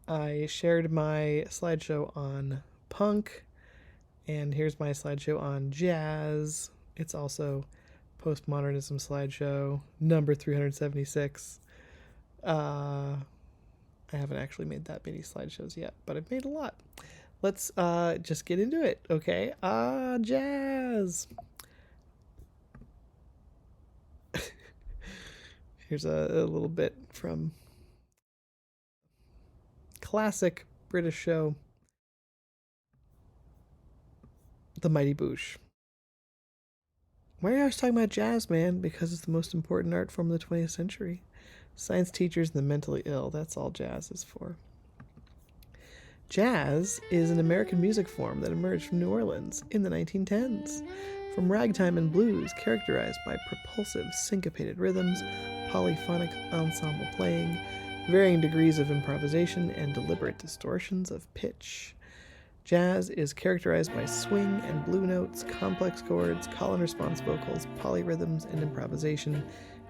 I shared my slideshow on punk, and here's my slideshow on jazz. It's also postmodernism slideshow number 376. I haven't actually made that many slideshows yet, but I've made a lot. Let's just get into it, okay? Jazz. Here's a little bit from classic British show, The Mighty Boosh. Why are you always talking about jazz, man? Because it's the most important art form of the 20th century. Science teachers and the mentally ill, that's all jazz is for. Jazz is an American music form that emerged from New Orleans in the 1910s. From ragtime and blues, characterized by propulsive, syncopated rhythms, polyphonic ensemble playing, varying degrees of improvisation, and deliberate distortions of pitch. Jazz is characterized by swing and blue notes, complex chords, call and response vocals, polyrhythms, and improvisation.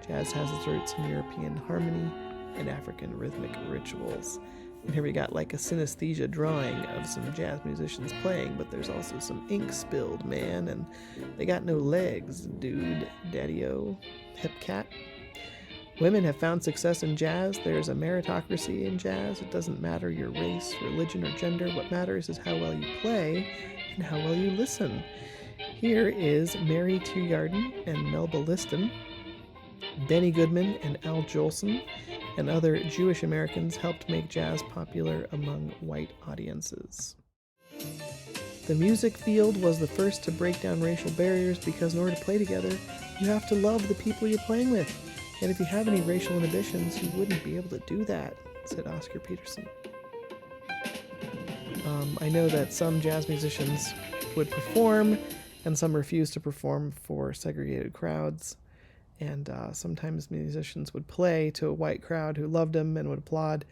Jazz has its roots in European harmony and African rhythmic rituals. And here we got like a synesthesia drawing of some jazz musicians playing, but there's also some ink spilled, man, and they got no legs, dude, daddy-o, hip cat. Women have found success in jazz. There's a meritocracy in jazz. It doesn't matter your race, religion, or gender. What matters is how well you play and how well you listen. Here is Mary Teargarden and Melba Liston, Benny Goodman and Al Jolson, and other Jewish Americans helped make jazz popular among white audiences. The music field was the first to break down racial barriers because in order to play together, you have to love the people you're playing with. And if you have any racial inhibitions, you wouldn't be able to do that, said Oscar Peterson. I know that some jazz musicians would perform and some refused to perform for segregated crowds. And sometimes musicians would play to a white crowd who loved them and would applaud,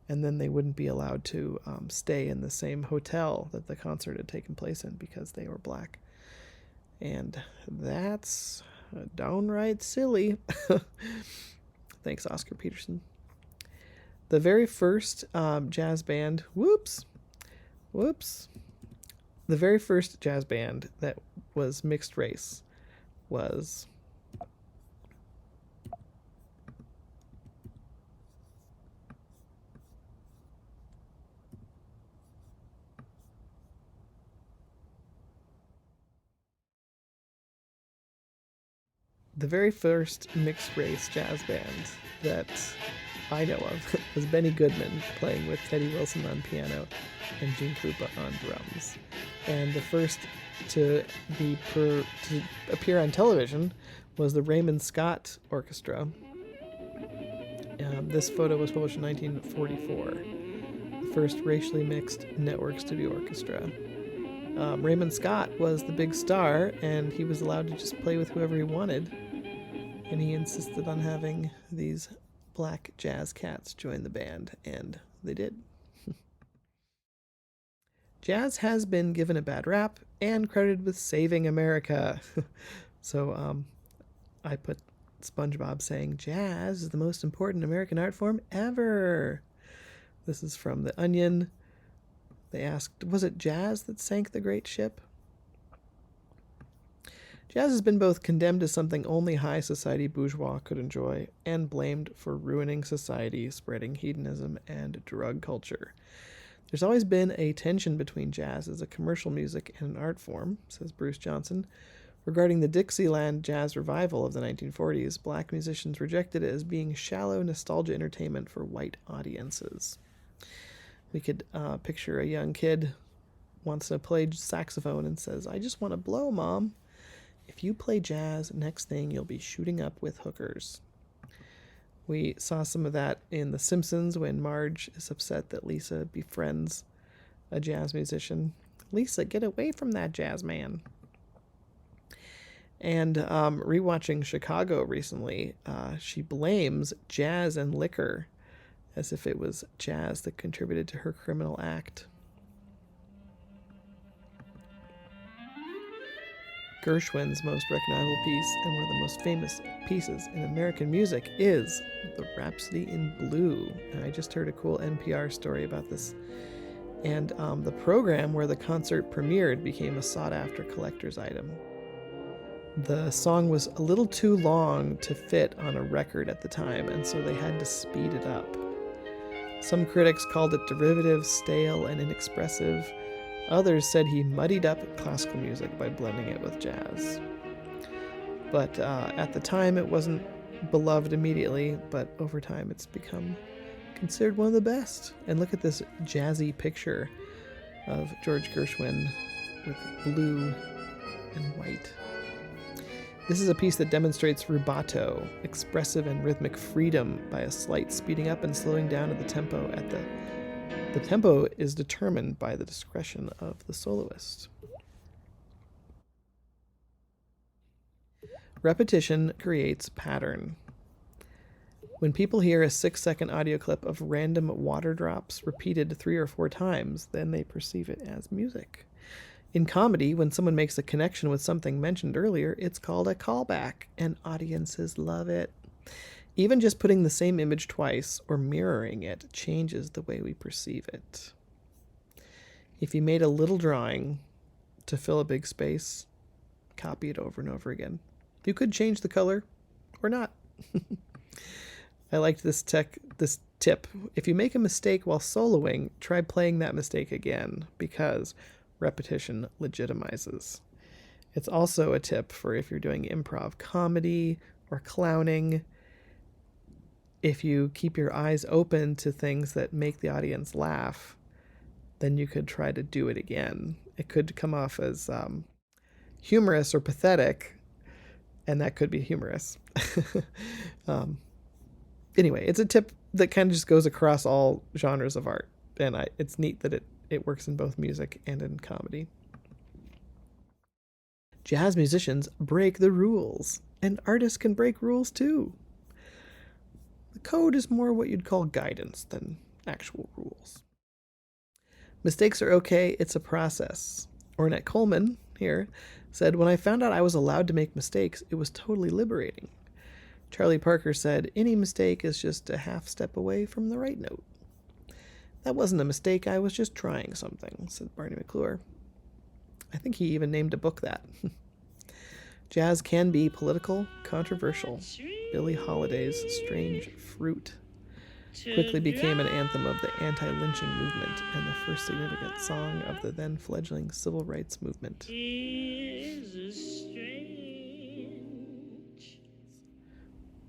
and then they wouldn't be allowed to stay in the same hotel that the concert had taken place in because they were black. And that's downright silly. Thanks, Oscar Peterson. The very first jazz band, the very first jazz band that was mixed race was the very first mixed race jazz band that I know of was Benny Goodman playing with Teddy Wilson on piano and Gene Krupa on drums. And the first to appear on television was the Raymond Scott Orchestra. This photo was published in 1944. The first racially mixed network studio orchestra. Raymond Scott was the big star, and he was allowed to just play with whoever he wanted. And he insisted on having these black jazz cats join the band, and they did. Jazz has been given a bad rap and credited with saving America. So I put SpongeBob saying, jazz is the most important American art form ever. This is from The Onion. They asked, was it jazz that sank the great ship? Jazz has been both condemned as something only high society bourgeois could enjoy and blamed for ruining society, spreading hedonism and drug culture. There's always been a tension between jazz as a commercial music and an art form, says Bruce Johnson. Regarding the Dixieland jazz revival of the 1940s, black musicians rejected it as being shallow nostalgia entertainment for white audiences. We could picture a young kid wants to play saxophone and says, I just want to blow, Mom. If you play jazz, next thing you'll be shooting up with hookers. We saw some of that in The Simpsons when Marge is upset that Lisa befriends a jazz musician. Lisa, get away from that jazz man. And rewatching Chicago recently, she blames jazz and liquor as if it was jazz that contributed to her criminal act. Gershwin's most recognizable piece and one of the most famous pieces in American music is the Rhapsody in Blue. And I just heard a cool NPR story about this. And the program where the concert premiered became a sought-after collector's item. The song was a little too long to fit on a record at the time, and so they had to speed it up. Some critics called it derivative, stale, and inexpressive. Others said he muddied up classical music by blending it with jazz. But at the time, it wasn't beloved immediately, but over time it's become considered one of the best. And look at this jazzy picture of George Gershwin with blue and white. This is a piece that demonstrates rubato, expressive and rhythmic freedom by a slight speeding up and slowing down of the tempo at the tempo is determined by the discretion of the soloist. Repetition creates pattern. When people hear a 6-second audio clip of random water drops repeated 3 or 4 times, then they perceive it as music. In comedy, when someone makes a connection with something mentioned earlier, it's called a callback, and audiences love it. Even just putting the same image twice or mirroring it changes the way we perceive it. If you made a little drawing to fill a big space, copy it over and over again. You could change the color or not. I liked this tip. If you make a mistake while soloing, try playing that mistake again, because repetition legitimizes. It's also a tip for if you're doing improv comedy or clowning. If you keep your eyes open to things that make the audience laugh, then you could try to do it again. It could come off as humorous or pathetic, and that could be humorous. Anyway, it's a tip that kind of just goes across all genres of art, and it's neat that it works in both music and in comedy. Jazz musicians break the rules, and artists can break rules too. The code is more what you'd call guidance than actual rules. Mistakes are okay, it's a process. Ornette Coleman, here, said, "When I found out I was allowed to make mistakes, it was totally liberating." Charlie Parker said, "Any mistake is just a half step away from the right note." "That wasn't a mistake, I was just trying something," said Barney McClure. I think he even named a book that. Jazz can be political, controversial. Billie Holiday's "Strange Fruit" quickly became an anthem of the anti-lynching movement and the first significant song of the then fledgling civil rights movement.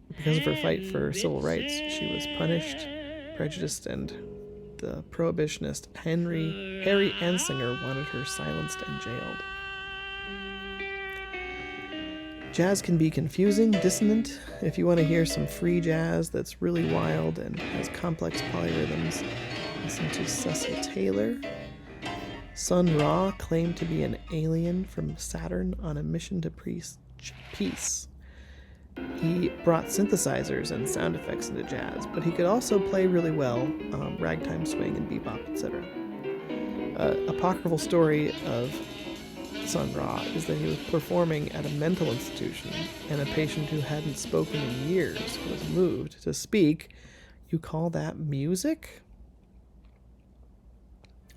Because of her fight for civil rights, she was punished, prejudiced, and the prohibitionist Harry Anslinger wanted her silenced and jailed. Jazz can be confusing, dissonant. If you want to hear some free jazz that's really wild and has complex polyrhythms, listen to Cecil Taylor. Sun Ra claimed to be an alien from Saturn on a mission to preach peace. He brought synthesizers and sound effects into jazz, but he could also play really well ragtime, swing, and bebop, etc. Apocryphal story of Sun Ra is that he was performing at a mental institution, and a patient who hadn't spoken in years was moved to speak. You call that music?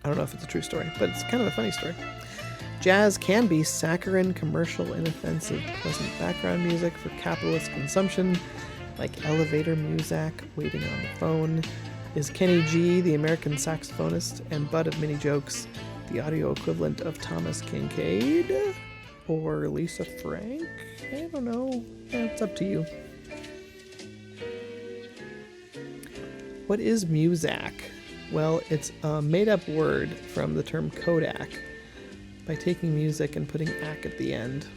I don't know if it's a true story, but it's kind of a funny story. Jazz can be saccharine, commercial, inoffensive, pleasant background music for capitalist consumption, like elevator music, waiting on the phone. Is Kenny G, the American saxophonist and butt of many jokes, the audio equivalent of Thomas Kincaid? Or Lisa Frank? I don't know. It's up to you. What is muzak? Well, it's a made-up word from the term Kodak. By taking music and putting "ack" at the end,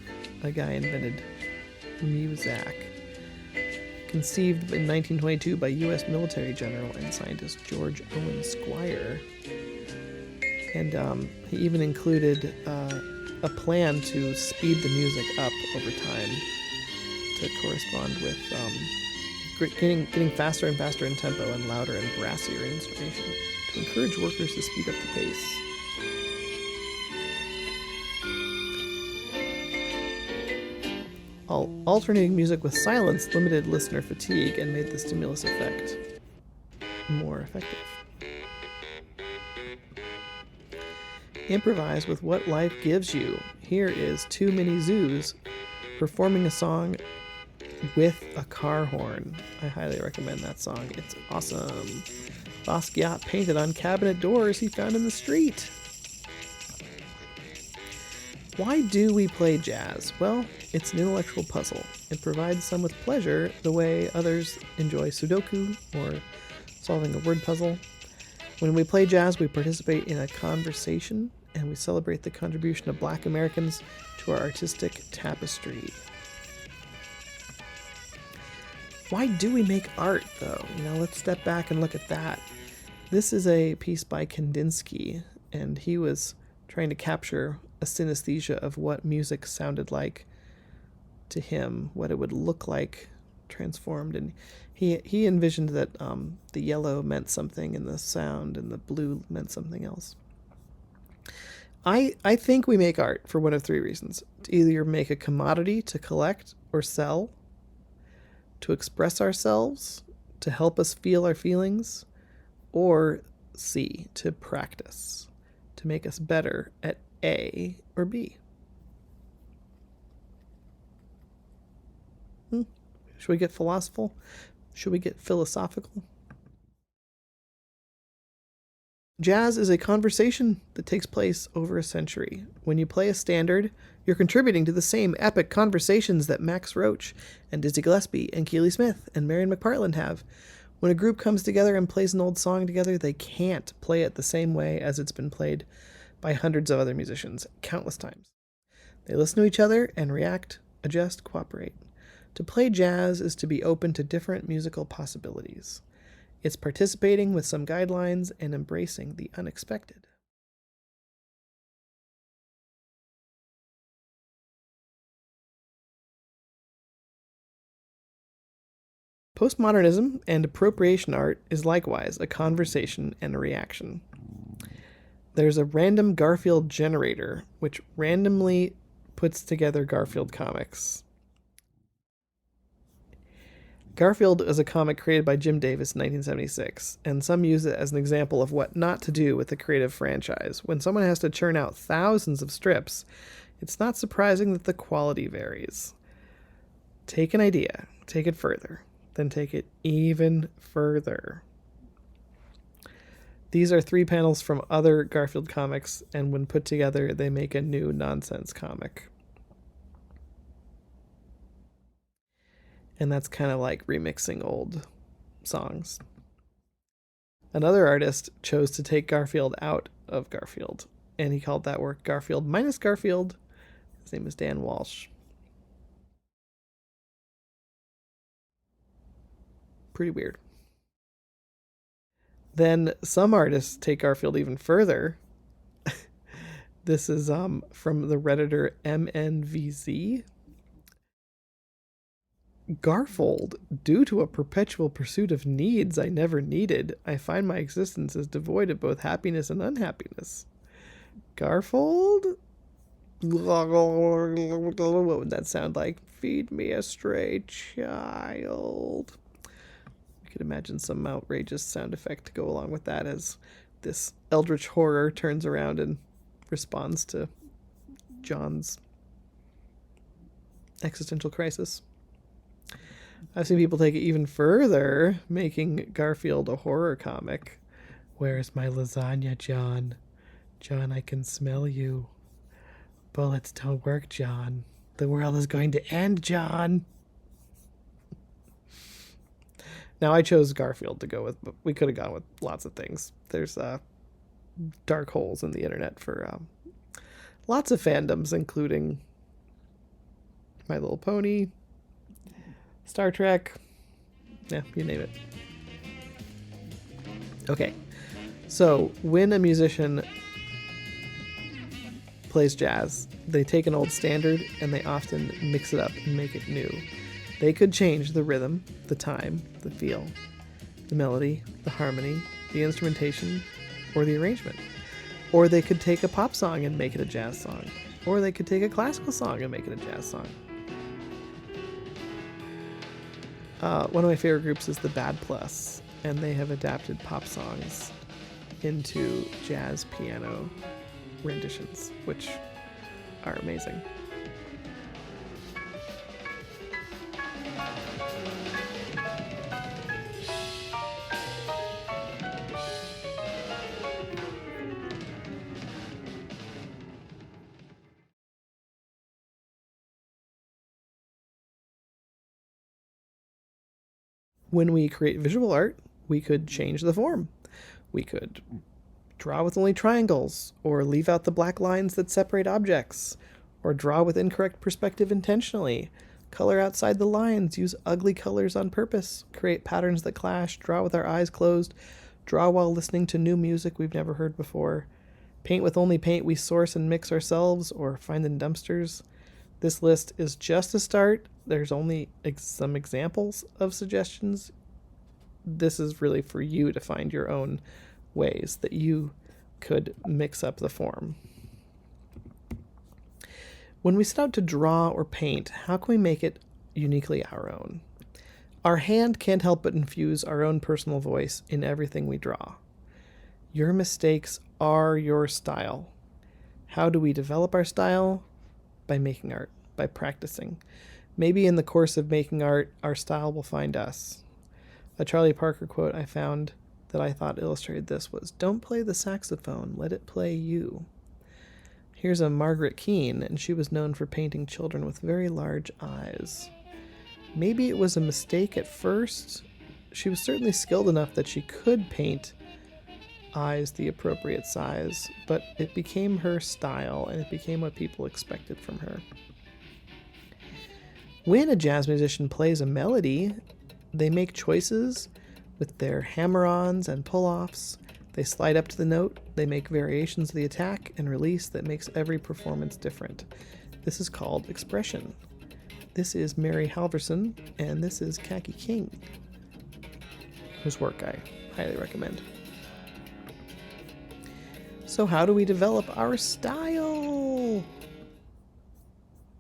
a guy invented muzak. Conceived in 1922 by U.S. military general and scientist George Owen Squier. And he even included a plan to speed the music up over time to correspond with getting faster and faster in tempo and louder and brassier in instrumentation to encourage workers to speed up the pace. Alternating music with silence limited listener fatigue and made the stimulus effect more effective. Improvise with what life gives you. Here is Too Many Zoos performing a song with a car horn. I highly recommend that song. It's awesome. Basquiat painted on cabinet doors he found in the street. Why do we play jazz? Well, it's an intellectual puzzle. It provides some with pleasure the way others enjoy Sudoku or solving a word puzzle. When we play jazz, we participate in a conversation and we celebrate the contribution of Black Americans to our artistic tapestry. Why do we make art, though? Let's step back and look at that. This is a piece by Kandinsky, and he was trying to capture a synesthesia of what music sounded like to him, what it would look like transformed. And he envisioned that the yellow meant something in the sound and the blue meant something else. I think we make art for one of three reasons. To either make a commodity to collect or sell, to express ourselves, to help us feel our feelings, or C, to practice, to make us better at A or B. Should we get philosophical? Should we get philosophical? Jazz is a conversation that takes place over a century. When you play a standard, you're contributing to the same epic conversations that Max Roach and Dizzy Gillespie and Keely Smith and Marion McPartland have. When a group comes together and plays an old song together, they can't play it the same way as it's been played by hundreds of other musicians, countless times. They listen to each other and react, adjust, cooperate. To play jazz is to be open to different musical possibilities. It's participating with some guidelines and embracing the unexpected. Postmodernism and appropriation art is likewise a conversation and a reaction. There's a random Garfield generator, which randomly puts together Garfield comics. Garfield is a comic created by Jim Davis in 1976, and some use it as an example of what not to do with a creative franchise. When someone has to churn out thousands of strips, it's not surprising that the quality varies. Take an idea, take it further, then take it even further. These are 3 panels from other Garfield comics, and when put together, they make a new nonsense comic. And that's kind of like remixing old songs. Another artist chose to take Garfield out of Garfield, and he called that work Garfield minus Garfield. His name is Dan Walsh. Pretty weird. Then some artists take Garfield even further. This is from the Redditor MNVZ. Garfield, due to a perpetual pursuit of needs I never needed, I find my existence is devoid of both happiness and unhappiness. Garfield? What would that sound like? Feed me a stray child. You could imagine some outrageous sound effect to go along with that as this eldritch horror turns around and responds to John's existential crisis. I've seen people take it even further, making Garfield a horror comic. Where's my lasagna, John? John, I can smell you. Bullets don't work, John. The world is going to end, John. Now, I chose Garfield to go with, but we could have gone with lots of things. There's dark holes in the internet for lots of fandoms, including My Little Pony, Star Trek, yeah, you name it. Okay, so when a musician plays jazz, they take an old standard and they often mix it up and make it new. They could change the rhythm, the time, the feel, the melody, the harmony, the instrumentation, or the arrangement. Or they could take a pop song and make it a jazz song. Or they could take a classical song and make it a jazz song. One of my favorite groups is the Bad Plus, and they have adapted pop songs into jazz piano renditions, which are amazing. When we create visual art, we could change the form. We could draw with only triangles, or leave out the black lines that separate objects, or draw with incorrect perspective intentionally, color outside the lines, use ugly colors on purpose, create patterns that clash, draw with our eyes closed, draw while listening to new music we've never heard before, paint with only paint we source and mix ourselves or find in dumpsters. This list is just a start. There's only some examples of suggestions. This is really for you to find your own ways that you could mix up the form. When we set out to draw or paint, how can we make it uniquely our own? Our hand can't help but infuse our own personal voice in everything we draw. Your mistakes are your style. How do we develop our style? By making art, by practicing. Maybe in the course of making art, our style will find us. A Charlie Parker quote I found that I thought illustrated this was, "Don't play the saxophone, let it play you." Here's a Margaret Keane, and she was known for painting children with very large eyes. Maybe it was a mistake at first. She was certainly skilled enough that she could paint eyes the appropriate size, but it became her style, and it became what people expected from her. When a jazz musician plays a melody, they make choices with their hammer-ons and pull-offs. They slide up to the note, they make variations of the attack and release that makes every performance different. This is called expression. This is Mary Halverson, and this is Khaki King, whose work I highly recommend. So how do we develop our style?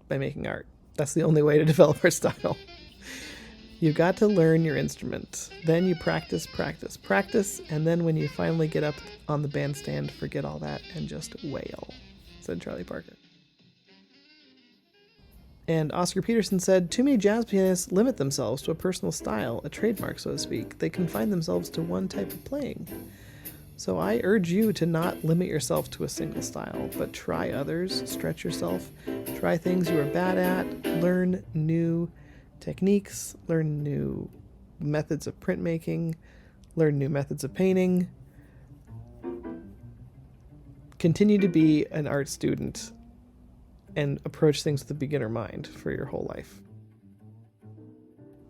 By making art. That's the only way to develop our style. You've got to learn your instrument. Then you practice, and then when you finally get up on the bandstand, forget all that and just wail, said Charlie Parker. And Oscar Peterson said, too many jazz pianists limit themselves to a personal style, a trademark, so to speak. They confine themselves to one type of playing. So I urge you to not limit yourself to a single style, but try others, stretch yourself, try things you are bad at, learn new techniques, learn new methods of printmaking, learn new methods of painting. Continue to be an art student and approach things with a beginner mind for your whole life.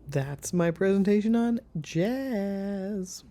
That's my presentation on jazz.